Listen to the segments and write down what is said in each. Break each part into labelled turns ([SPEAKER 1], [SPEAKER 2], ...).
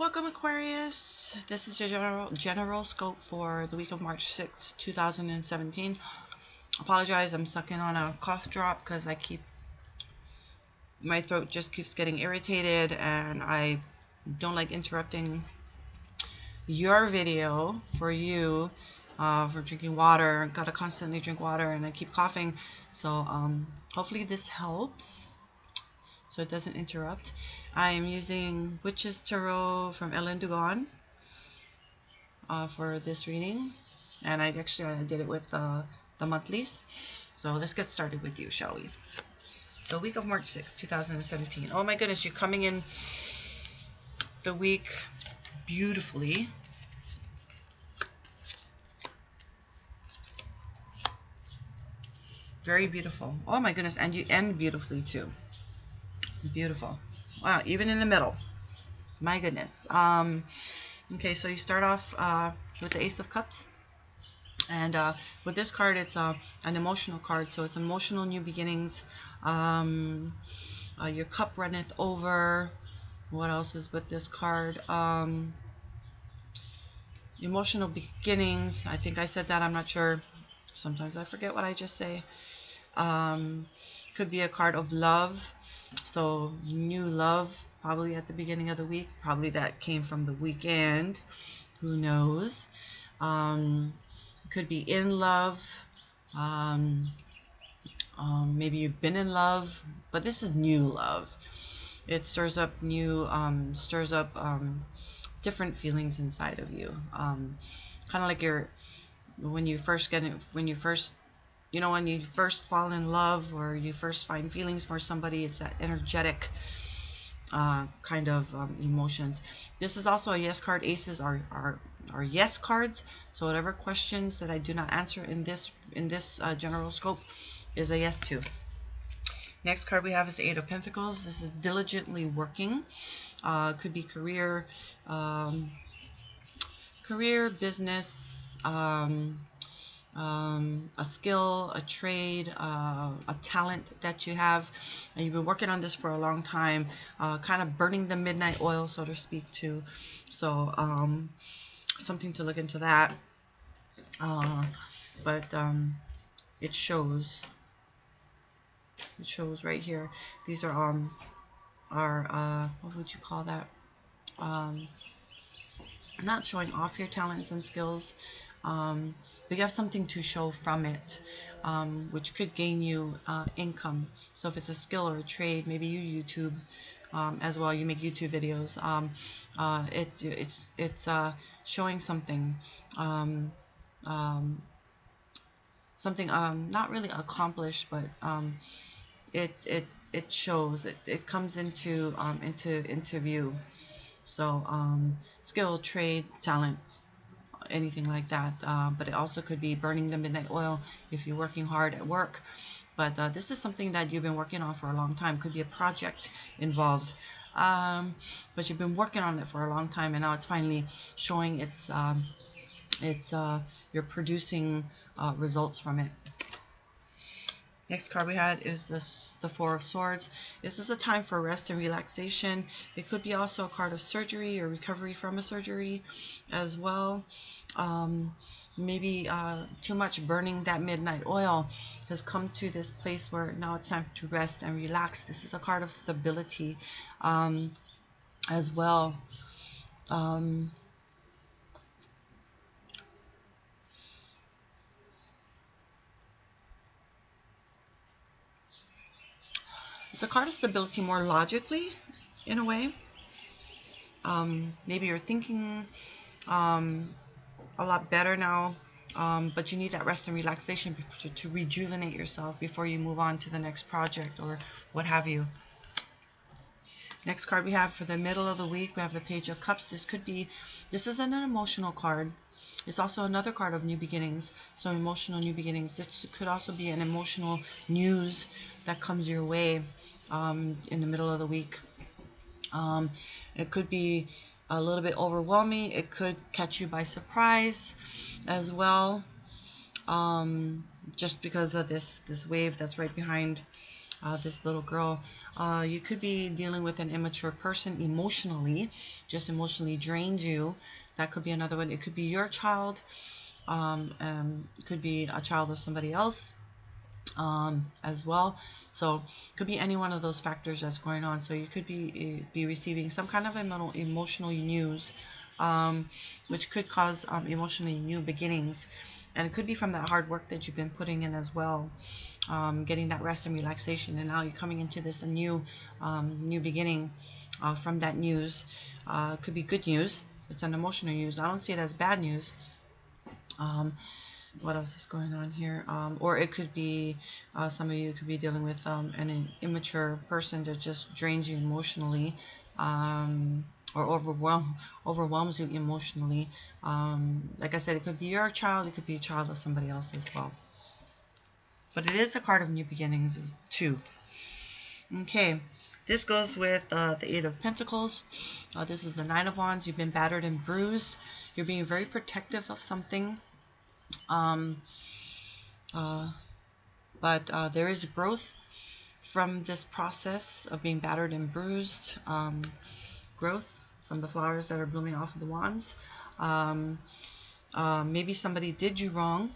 [SPEAKER 1] Welcome, Aquarius. This is your general scope for the week of March 6th, 2017. Apologize, I'm sucking on a cough drop because my throat just keeps getting irritated, and I don't like interrupting your video for you for drinking water. Gotta constantly drink water, and I keep coughing. So hopefully this helps, so it doesn't interrupt. I am using Witch's Tarot from Ellen Dugan for this reading, and I did it with the monthlies. So let's get started with you, shall we? So week of March 6th, 2017. Oh my goodness, you're coming in the week beautifully. Very beautiful. Oh my goodness, and you end beautifully too. Beautiful. Wow, even in the middle. My goodness. Okay, so you start off with the Ace of Cups. And with this card, it's an emotional card. So it's emotional new beginnings. Your cup runneth over. What else is with this card? Emotional beginnings. I think I said that. I'm not sure. Sometimes I forget what I just say. Could be a card of love. So new love, probably at the beginning of the week. Probably that came from the weekend. Who knows? Could be in love. Maybe you've been in love, but this is new love. It stirs up different feelings inside of you. Kind of like when you first fall in love, or you first find feelings for somebody. It's that energetic kind of emotions. This is also a yes card. Aces are yes cards. So whatever questions that I do not answer in this general scope is a yes to. Next card we have is the Eight of Pentacles. This is diligently working. Could be career, business, a skill, a trade, a talent that you have, and you've been working on this for a long time, kind of burning the midnight oil, so to speak, too. So something to look into that. But it shows right here. These are what would you call that? Not showing off your talents and skills, but you have something to show from it, which could gain you income. So if it's a skill or a trade, maybe you YouTube as well. You make YouTube videos. It's showing something, something not really accomplished, but it shows. It comes into view. So skill, trade, talent, anything like that. But it also could be burning the midnight oil if you're working hard at work. But this is something that you've been working on for a long time. Could be a project involved, but you've been working on it for a long time, and now it's finally showing you're producing results from it. Next card we had is the Four of Swords. This is a time for rest and relaxation. It could be also a card of surgery or recovery from a surgery as well. Maybe too much burning that midnight oil has come to this place where now it's time to rest and relax. This is a card of stability as well. It's a card of stability more logically, in a way. Maybe you're thinking a lot better now, but you need that rest and relaxation to rejuvenate yourself before you move on to the next project or what have you. Next card we have for the middle of the week, we have the Page of Cups. This is an emotional card. It's also another card of new beginnings. So emotional new beginnings. This could also be an emotional news that comes your way in the middle of the week. It could be a little bit overwhelming. It could catch you by surprise as well, just because of this wave that's right behind this little girl. You could be dealing with an immature person emotionally, just emotionally drained you. That could be another one. It could be your child. It could be a child of somebody else as well. So it could be any one of those factors that's going on. So you could be receiving some kind of emotional news, which could cause emotionally new beginnings. And it could be from that hard work that you've been putting in as well, getting that rest and relaxation. And now you're coming into this new beginning from that news. It could be good news. It's an emotional news. I don't see it as bad news. What else is going on here? Or it could be some of you could be dealing with an immature person that just drains you emotionally, or overwhelms you emotionally. Like I said, it could be your child, it could be a child of somebody else as well. But it is a card of new beginnings too. Okay, this goes with the Eight of Pentacles. This is the Nine of Wands. You've been battered and bruised. You're being very protective of something. But there is growth from this process of being battered and bruised. Growth from the flowers that are blooming off of the wands. Maybe somebody did you wrong.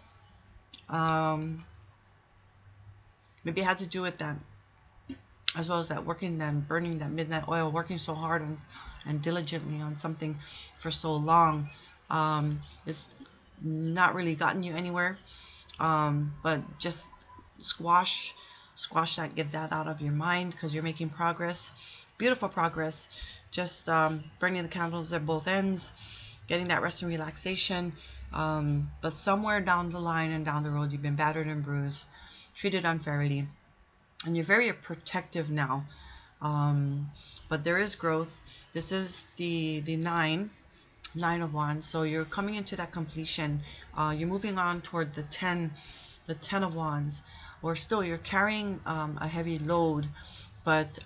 [SPEAKER 1] Maybe it had to do with that, as well as that working and burning that midnight oil, working so hard and diligently on something for so long. It's not really gotten you anywhere, but just squash that, get that out of your mind, because you're making progress, beautiful progress. Just burning the candles at both ends, getting that rest and relaxation. But somewhere down the line and down the road, you've been battered and bruised, treated unfairly, and you're very protective now. But there is growth. This is the Nine of Wands. So you're coming into that completion. You're moving on toward the Ten of Wands. Or still, you're carrying a heavy load, but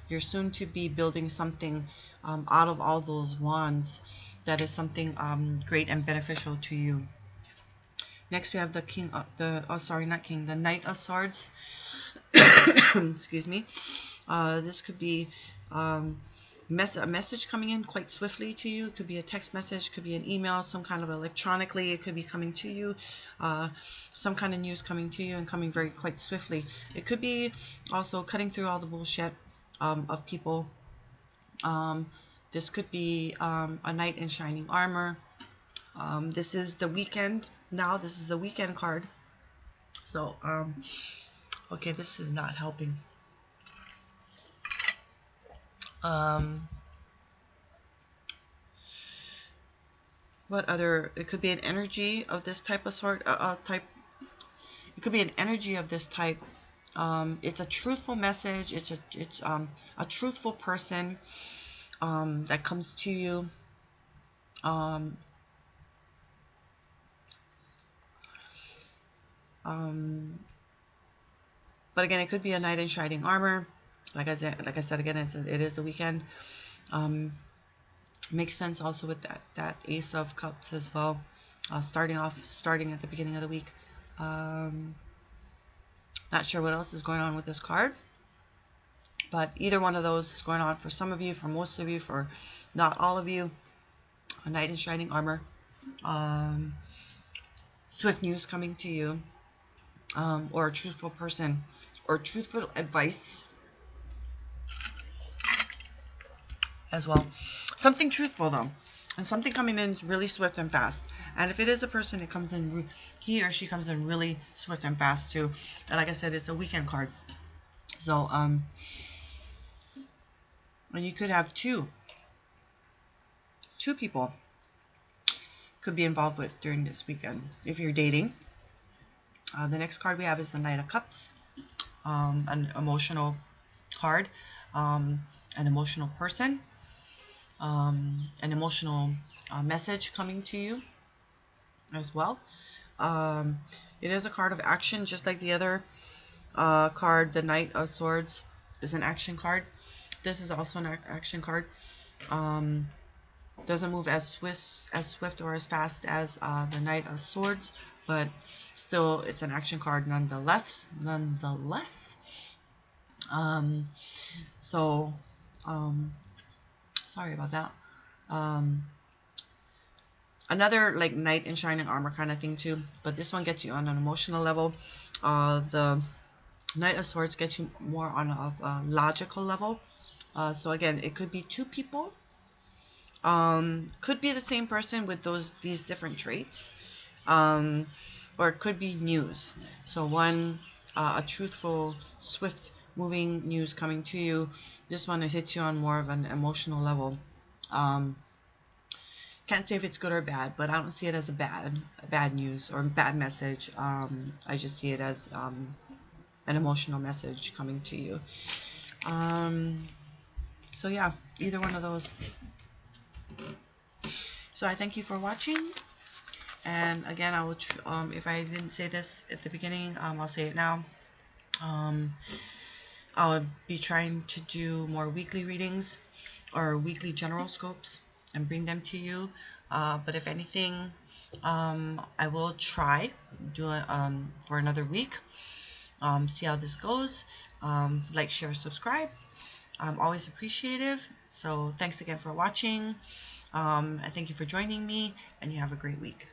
[SPEAKER 1] you're soon to be building something out of all those wands that is something great and beneficial to you. Next, we have the the Knight of Swords. Excuse me. This could be a message coming in quite swiftly to you. It could be a text message, could be an email, some kind of electronically. It could be coming to you, some kind of news coming to you and coming quite swiftly. It could be also cutting through all the bullshit of people. This could be a knight in shining armor. This is the weekend. Now this is the weekend card. So okay, this is not helping. What other? It could be an energy of this type of sort. It could be an energy of this type. It's a truthful message. It's a truthful person that comes to you. But again, it could be a knight in shining armor. Like I said again, it is the weekend. Makes sense also with that Ace of Cups as well. Starting at the beginning of the week. Not sure what else is going on with this card, but either one of those is going on for some of you, for most of you, for not all of you. A knight in shining armor. Swift news coming to you, or a truthful person, or truthful advice as well. Something truthful though, and something coming in really swift and fast. And if it is a person, it comes in, he or she comes in really swift and fast too. And like I said, it's a weekend card. So and you could have two people could be involved with during this weekend if you're dating. The next card we have is the Knight of Cups, an emotional card, an emotional person, an emotional message coming to you as well. It is a card of action, just like the other card. The Knight of Swords is an action card. This is also an action card. Doesn't move as swift or as fast as the Knight of Swords, but still it's an action card nonetheless. So sorry about that. Um, Another like knight in shining armor kind of thing too, but this one gets you on an emotional level. The Knight of Swords gets you more on a logical level. So again, it could be two people, could be the same person with these different traits, or it could be news. So one, a truthful, swift moving news coming to you. This one, it hits you on more of an emotional level. Can't say if it's good or bad, but I don't see it as a bad news or bad message. I just see it as an emotional message coming to you. So yeah, either one of those. So I thank you for watching, and again, I will if I didn't say this at the beginning, I'll say it now. I'll be trying to do more weekly readings or weekly general scopes and bring them to you. But if anything, I will try do it for another week. See how this goes. Like, share, subscribe. I'm always appreciative. So thanks again for watching. I thank you for joining me, and you have a great week.